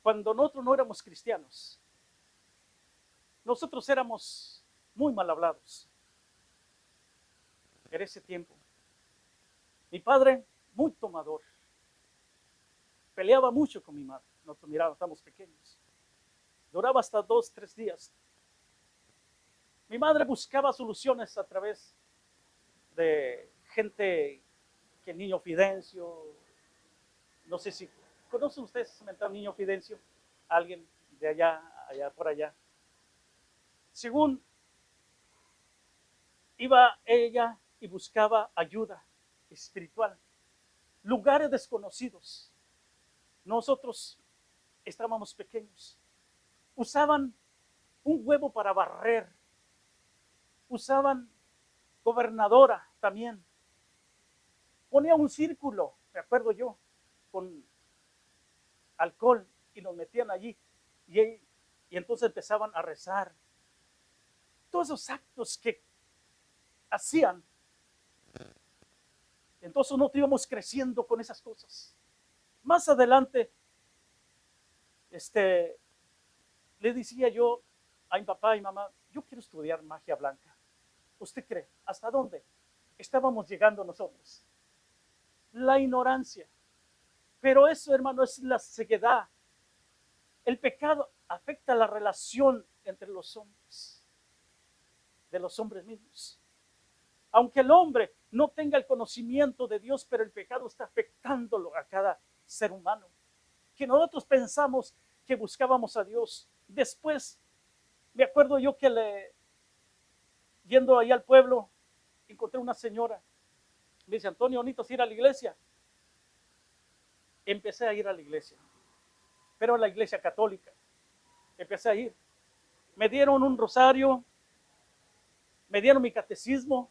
cuando nosotros no éramos cristianos, nosotros éramos muy mal hablados. En ese tiempo, mi padre, muy tomador, peleaba mucho con mi madre. Nosotros mirábamos, estábamos pequeños. Duraba hasta 2, 3 días. Mi madre buscaba soluciones a través de gente que el niño Fidencio, no sé si conocen ustedes el niño Fidencio, alguien de allá por allá. Según iba ella y buscaba ayuda espiritual, lugares desconocidos. Nosotros estábamos pequeños. Usaban un huevo para barrer. Usaban gobernadora también. Ponía un círculo, me acuerdo yo, con alcohol y nos metían allí. Y entonces empezaban a rezar. Todos esos actos que hacían. Entonces nosotros íbamos creciendo con esas cosas. Más adelante, le decía yo a mi papá y mamá, yo quiero estudiar magia blanca. ¿Usted cree? ¿Hasta dónde estábamos llegando nosotros? La ignorancia. Pero eso, hermano, es la ceguedad. El pecado afecta la relación entre los hombres, de los hombres mismos. Aunque el hombre no tenga el conocimiento de Dios, pero el pecado está afectándolo a cada ser humano. Que nosotros pensamos que buscábamos a Dios. Después Me acuerdo yo que yendo ahí al pueblo, encontré una señora. Me dice, Antonio, ¿necesitas ir a la iglesia? Empecé a ir a la iglesia, pero a la iglesia católica. Empecé a ir. Me dieron un rosario, me dieron mi catecismo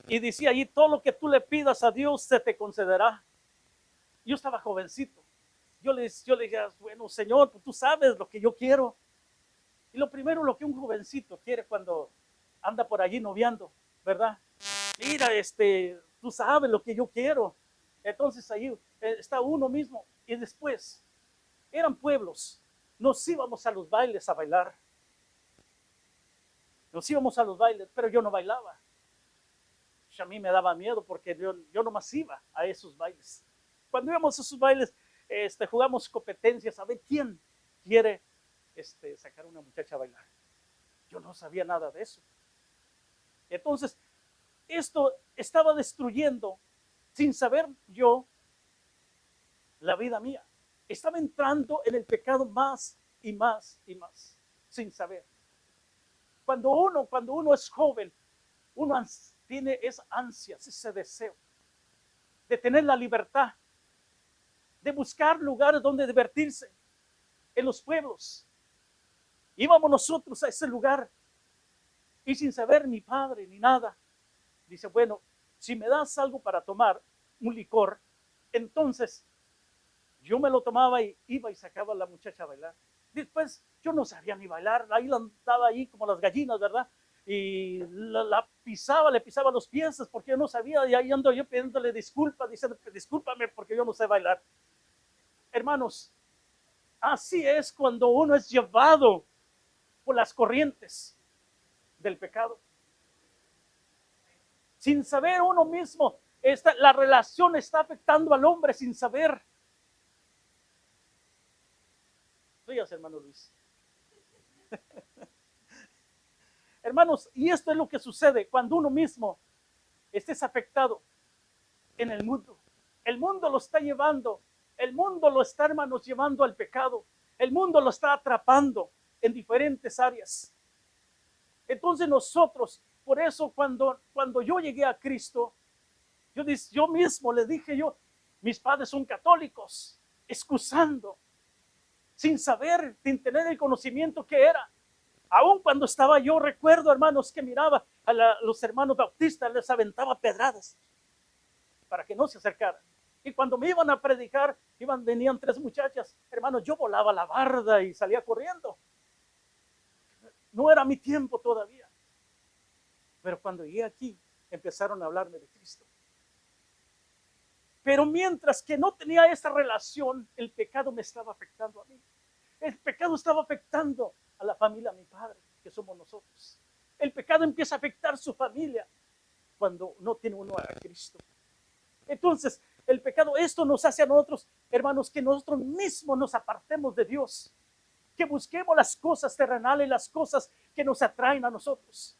y decía ahí, todo lo que tú le pidas a Dios se te concederá. Yo estaba jovencito. Yo le decía, bueno, Señor, pues tú sabes lo que yo quiero. Y lo primero, lo que un jovencito quiere cuando anda por allí noviando, ¿verdad? Mira, tú sabes lo que yo quiero. Entonces ahí está uno mismo. Y después, eran pueblos. Nos íbamos a los bailes a bailar. Nos íbamos a los bailes, pero yo no bailaba. A mí me daba miedo porque yo nomás iba a esos bailes. Cuando íbamos a esos bailes, jugamos competencias a ver quién quiere sacar a una muchacha a bailar. Yo no sabía nada de eso. Entonces, esto estaba destruyendo, sin saber yo, la vida mía. Estaba entrando en el pecado más y más y más, sin saber. Cuando uno es joven, uno tiene esa ansia, ese deseo de tener la libertad, de buscar lugares donde divertirse, en los pueblos. Íbamos nosotros a ese lugar y sin saber mi padre ni nada, dice, bueno, si me das algo para tomar, un licor, entonces yo me lo tomaba y iba y sacaba a la muchacha a bailar. Después yo no sabía ni bailar, ahí la andaba ahí como las gallinas, ¿verdad? Y la pisaba, le pisaba los pies porque yo no sabía, y ahí ando yo pidiéndole disculpas, diciendo, discúlpame porque yo no sé bailar. Hermanos, así es cuando uno es llevado por las corrientes del pecado. Sin saber uno mismo, la relación está afectando al hombre sin saber. Ríase, hermano Luis. Hermanos, y esto es lo que sucede cuando uno mismo estés afectado en el mundo. El mundo lo está llevando, el mundo lo está, hermanos, llevando al pecado. El mundo lo está atrapando en diferentes áreas. Entonces nosotros, por eso cuando yo llegué a Cristo, yo mismo le dije mis padres son católicos, excusando, sin saber, sin tener el conocimiento que era. Aún cuando estaba yo, recuerdo, hermanos, que miraba a los hermanos bautistas, les aventaba pedradas para que no se acercaran. Y cuando me iban a predicar, venían 3 muchachas, hermanos, yo volaba la barda y salía corriendo. No era mi tiempo todavía. Pero cuando llegué aquí, empezaron a hablarme de Cristo. Pero mientras que no tenía esa relación, el pecado me estaba afectando a mí. El pecado estaba afectando a la familia, a mi padre, que somos nosotros. El pecado empieza a afectar su familia cuando no tiene uno a Cristo. Entonces, el pecado, esto nos hace a nosotros, hermanos, que nosotros mismos nos apartemos de Dios, que busquemos las cosas terrenales, las cosas que nos atraen a nosotros.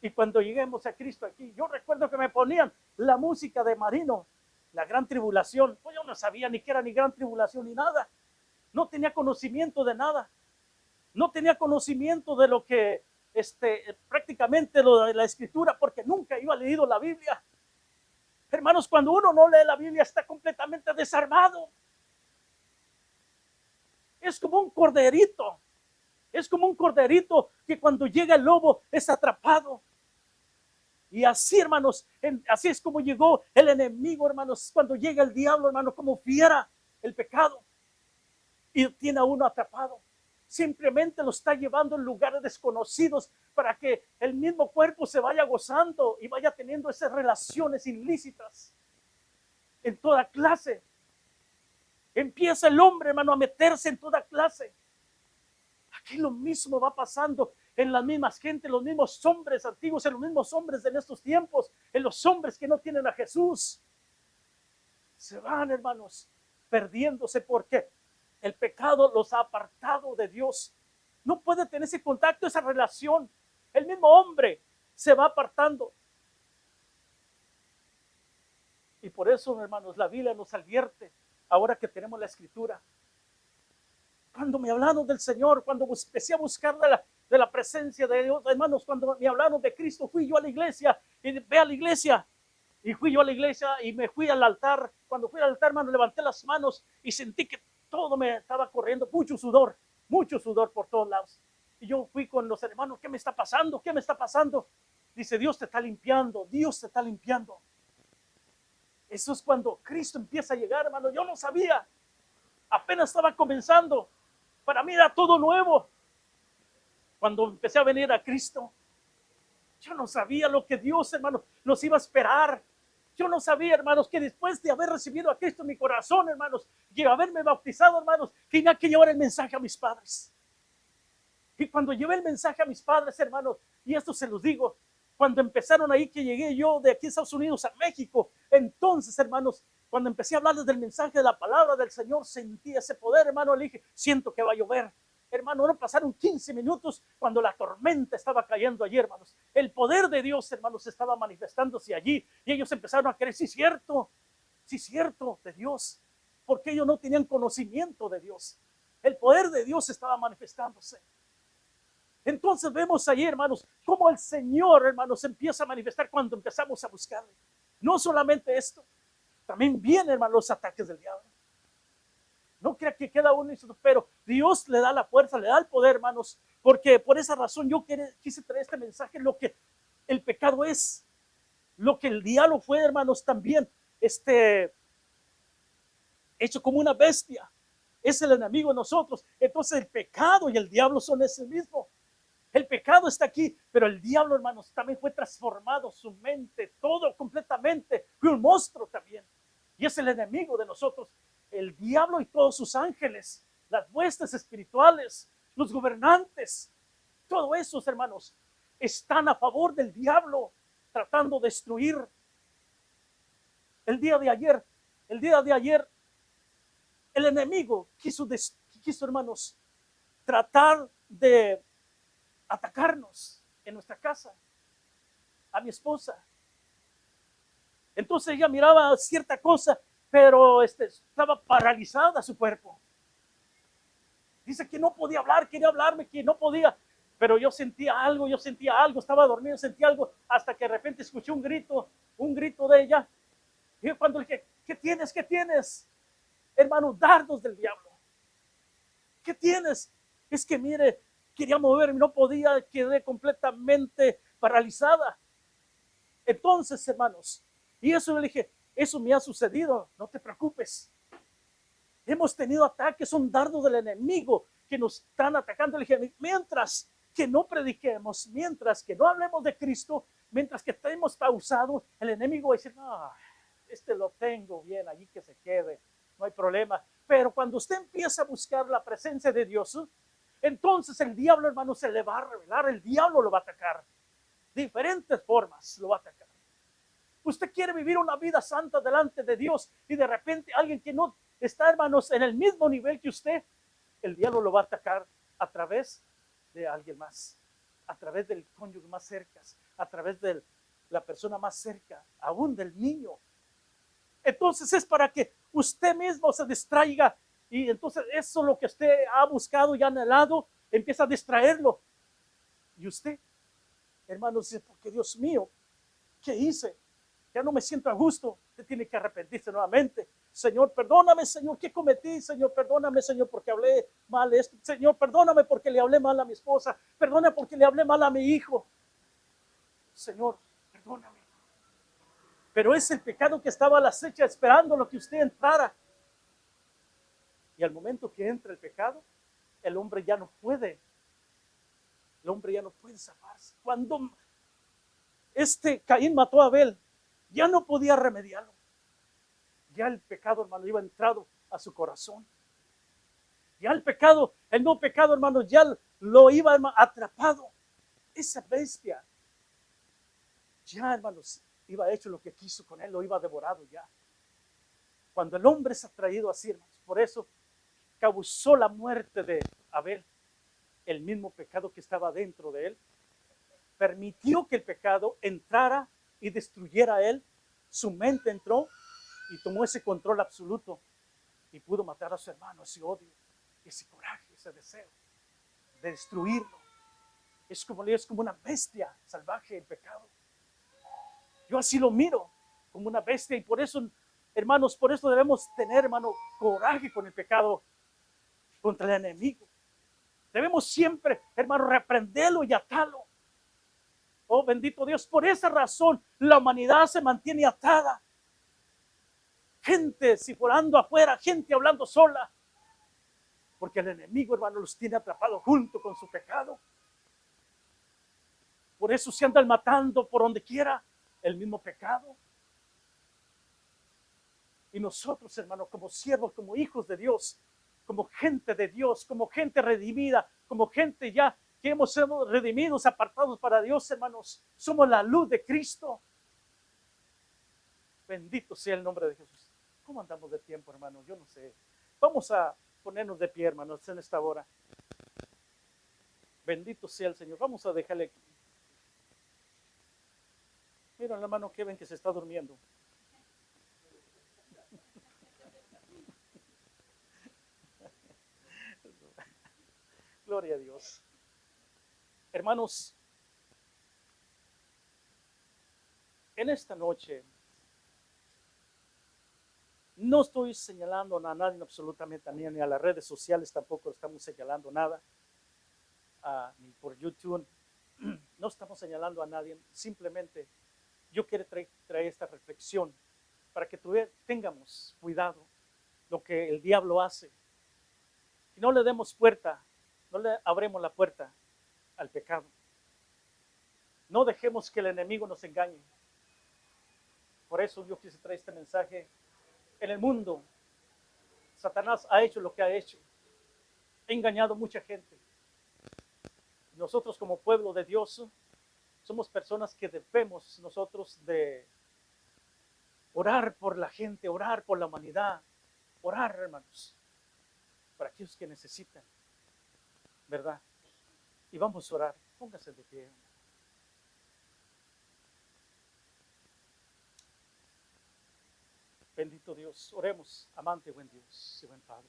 Y cuando lleguemos a Cristo aquí, yo recuerdo que me ponían la música de Marino, la gran tribulación. Pues yo no sabía ni qué era ni gran tribulación ni nada. No tenía conocimiento de nada. No tenía conocimiento de lo que, prácticamente lo de la escritura, porque nunca iba leído la Biblia. Hermanos, cuando uno no lee la Biblia está completamente desarmado. Es como un corderito. Es como un corderito que cuando llega el lobo es atrapado. Y así, hermanos, así es como llegó el enemigo, hermanos, cuando llega el diablo, hermanos, como fiera el pecado. Y tiene a uno atrapado. Simplemente lo está llevando en lugares desconocidos para que el mismo cuerpo se vaya gozando y vaya teniendo esas relaciones ilícitas en toda clase. Empieza el hombre, hermano, a meterse en toda clase. Aquí lo mismo va pasando en las mismas gentes, los mismos hombres antiguos, en los mismos hombres de estos tiempos, en los hombres que no tienen a Jesús. Se van, hermanos, perdiéndose porque el pecado los ha apartado de Dios. No puede tener ese contacto, esa relación. El mismo hombre se va apartando. Y por eso, hermanos, la Biblia nos advierte, ahora que tenemos la Escritura, Cuando me hablaron del Señor, cuando empecé a buscar de la presencia de Dios, hermanos, cuando me hablaron de Cristo, fui yo a la iglesia y ve a la iglesia. Y fui yo a la iglesia y me fui al altar. Cuando fui al altar, hermano, levanté las manos y sentí que todo me estaba corriendo, mucho sudor por todos lados. Y yo fui con los hermanos, ¿qué me está pasando? ¿Qué me está pasando? Dice, Dios te está limpiando, Dios te está limpiando. Eso es cuando Cristo empieza a llegar, hermano. Yo no sabía, apenas estaba comenzando. Para mí era todo nuevo. Cuando empecé a venir a Cristo, yo no sabía lo que Dios, hermano, nos iba a esperar. Yo no sabía, hermanos, que después de haber recibido a Cristo en mi corazón, hermanos, y haberme bautizado, hermanos, tenía que llevar el mensaje a mis padres. Y cuando llevé el mensaje a mis padres, hermanos, y esto se los digo, cuando empezaron ahí que llegué yo de aquí a Estados Unidos a México, entonces, hermanos, cuando empecé a hablarles del mensaje de la palabra del Señor, sentí ese poder, hermano, le dije, siento que va a llover. Hermano, no pasaron 15 minutos cuando la tormenta estaba cayendo allí, hermanos. El poder de Dios, hermanos, estaba manifestándose allí. Y ellos empezaron a creer, sí, cierto, de Dios. Porque ellos no tenían conocimiento de Dios. El poder de Dios estaba manifestándose. Entonces vemos ahí, hermanos, cómo el Señor, hermanos, empieza a manifestar cuando empezamos a buscarle. No solamente esto, también vienen, hermanos, los ataques del diablo. No crea que queda uno, pero Dios le da la fuerza, le da el poder, hermanos, porque por esa razón yo quise traer este mensaje, lo que el pecado es, lo que el diablo fue, hermanos, también, hecho como una bestia, es el enemigo de nosotros. Entonces el pecado y el diablo son ese mismo. El pecado está aquí, pero el diablo, hermanos, también fue transformado, su mente, todo completamente, fue un monstruo también. Y es el enemigo de nosotros. El diablo y todos sus ángeles, las huestes espirituales, los gobernantes, todos esos, hermanos, están a favor del diablo, tratando de destruir. El día de ayer, el enemigo quiso, hermanos, tratar de atacarnos en nuestra casa, a mi esposa. Entonces ella miraba cierta cosa, pero estaba paralizada su cuerpo. Dice que no podía hablar, quería hablarme, que no podía, pero yo sentía algo, estaba dormido, sentía algo, hasta que de repente escuché un grito de ella. Y cuando dije, ¿qué tienes? ¿Qué tienes? Hermano, dardos del diablo. ¿Qué tienes? Es que mire, quería moverme, no podía, quedé completamente paralizada. Entonces, hermanos, y eso le dije, eso me ha sucedido, no te preocupes. Hemos tenido ataques, son dardos del enemigo que nos están atacando. Le dije, mientras que no prediquemos, mientras que no hablemos de Cristo, mientras que estemos pausados, el enemigo va a decir, no, lo tengo bien, allí que se quede, no hay problema. Pero cuando usted empieza a buscar la presencia de Dios, entonces el diablo, hermano, se le va a revelar, el diablo lo va a atacar. Diferentes formas lo va a atacar. Usted quiere vivir una vida santa delante de Dios y de repente alguien que no está, hermanos, en el mismo nivel que usted, el diablo lo va a atacar a través de alguien más, a través del cónyuge más cerca, a través de la persona más cerca, aún del niño. Entonces es para que usted mismo se distraiga y entonces eso lo que usted ha buscado y anhelado empieza a distraerlo. Y usted, hermanos, dice, porque Dios mío, ¿qué hice? Ya no me siento a gusto. Usted tiene que arrepentirse nuevamente. Señor, perdóname, Señor, ¿qué cometí? Señor, perdóname, Señor, porque hablé mal esto. Señor, perdóname porque le hablé mal a mi esposa. Perdóname porque le hablé mal a mi hijo. Señor, perdóname. Pero es el pecado que estaba a la acecha esperando lo que usted entrara. Y al momento que entra el pecado, el hombre ya no puede. El hombre ya no puede zafarse. Cuando Caín mató a Abel, ya no podía remediarlo. Ya el pecado, hermano, iba entrado a su corazón. Ya el nuevo pecado, hermano, ya lo iba, hermano, atrapado. Esa bestia, ya, hermanos, iba hecho lo que quiso con él, lo iba devorado ya. Cuando el hombre es atraído así, hermanos, por eso causó la muerte de Abel, el mismo pecado que estaba dentro de él, permitió que el pecado entrara y destruyera a él. Su mente entró y tomó ese control absoluto y pudo matar a su hermano, ese odio. ese coraje, ese deseo de destruirlo. Es como una bestia salvaje el pecado. Yo así lo miro, como una bestia, y por eso, hermanos, por eso debemos tener, hermano, coraje con el pecado, contra el enemigo. Debemos siempre, hermano, reprenderlo y atarlo. Oh, bendito Dios, por esa razón la humanidad se mantiene atada. Gente cifrando afuera, gente hablando sola, porque el enemigo, hermano, los tiene atrapados junto con su pecado. Por eso se andan matando por donde quiera el mismo pecado. Y nosotros, hermano, como siervos, como hijos de Dios, como gente de Dios, como gente redimida, como gente ya que hemos sido redimidos, apartados para Dios, hermanos, somos la luz de Cristo. Bendito sea el nombre de Jesús. ¿Cómo andamos de tiempo, hermanos? Yo no sé. Vamos a ponernos de pie, hermanos, en esta hora. Bendito sea el Señor. Vamos a dejarle aquí. Mira la mano Kevin que se está durmiendo. Gloria a Dios. Hermanos, en esta noche no estoy señalando a nadie absolutamente, ni a las redes sociales tampoco estamos señalando nada, ni por YouTube. No estamos señalando a nadie, simplemente yo quiero traer esta reflexión para que tengamos cuidado lo que el diablo hace. Y no le demos puerta, no le abremos la puerta al pecado. No dejemos que el enemigo nos engañe. Por eso yo quise traer este mensaje. En el mundo, Satanás ha hecho lo que ha hecho. Ha engañado a mucha gente. Nosotros como pueblo de Dios somos personas que debemos nosotros de orar por la gente, orar por la humanidad, orar, hermanos, para aquellos que necesitan, ¿verdad? Y vamos a orar. Póngase de pie. Bendito Dios, oremos, amante, buen Dios y buen Padre.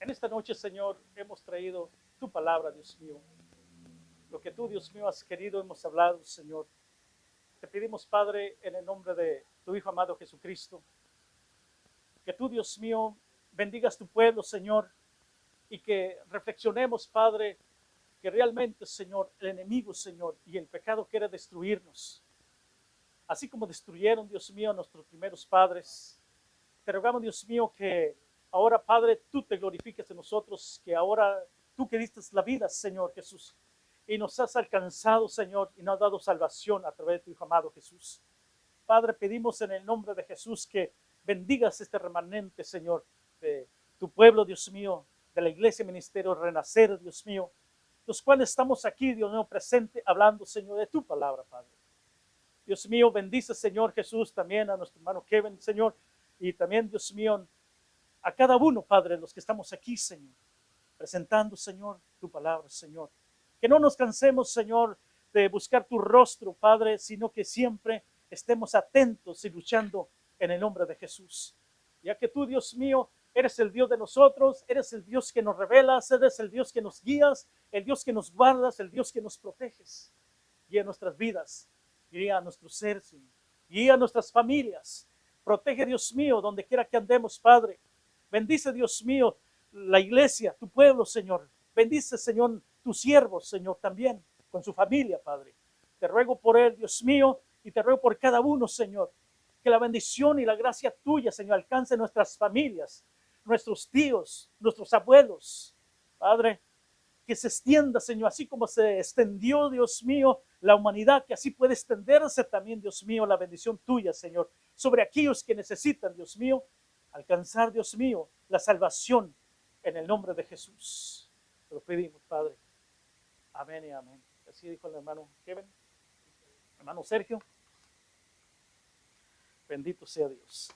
En esta noche, Señor, hemos traído tu palabra, Dios mío. Lo que tú, Dios mío, has querido, hemos hablado, Señor. Te pedimos, Padre, en el nombre de tu Hijo amado Jesucristo, que tú, Dios mío, bendigas tu pueblo, Señor, y que reflexionemos, Padre, que realmente, Señor, el enemigo, Señor, y el pecado quiere destruirnos. Así como destruyeron, Dios mío, a nuestros primeros padres, te rogamos, Dios mío, que ahora, Padre, tú te glorifiques en nosotros, que ahora tú que diste la vida, Señor Jesús, y nos has alcanzado, Señor, y nos has dado salvación a través de tu Hijo amado Jesús. Padre, pedimos en el nombre de Jesús que bendigas este remanente, Señor, de tu pueblo, Dios mío, de la iglesia, ministerio, renacer, Dios mío, los cuales estamos aquí, Dios mío, presente, hablando, Señor, de tu palabra, Padre. Dios mío, bendice, Señor Jesús, también a nuestro hermano Kevin, Señor, y también, Dios mío, a cada uno, Padre, los que estamos aquí, Señor, presentando, Señor, tu palabra, Señor. Que no nos cansemos, Señor, de buscar tu rostro, Padre, sino que siempre estemos atentos y luchando en el nombre de Jesús. Ya que tú, Dios mío, eres el Dios de nosotros, eres el Dios que nos revelas, eres el Dios que nos guías, el Dios que nos guardas, el Dios que nos proteges. Guía nuestras vidas, guía a nuestros seres, guía a nuestras familias. Protege, Dios mío, donde quiera que andemos, Padre. Bendice, Dios mío, la iglesia, tu pueblo, Señor. Bendice, Señor, tus siervos, Señor, también, con su familia, Padre. Te ruego por él, Dios mío, y te ruego por cada uno, Señor. Que la bendición y la gracia tuya, Señor, alcance nuestras familias, nuestros tíos, nuestros abuelos, Padre. Que se extienda, Señor, así como se extendió, Dios mío, la humanidad, que así puede extenderse también, Dios mío, la bendición tuya, Señor, sobre aquellos que necesitan, Dios mío, alcanzar, Dios mío, la salvación en el nombre de Jesús. Te lo pedimos, Padre. Amén y amén. Así dijo el hermano Kevin, hermano Sergio. Bendito sea Dios.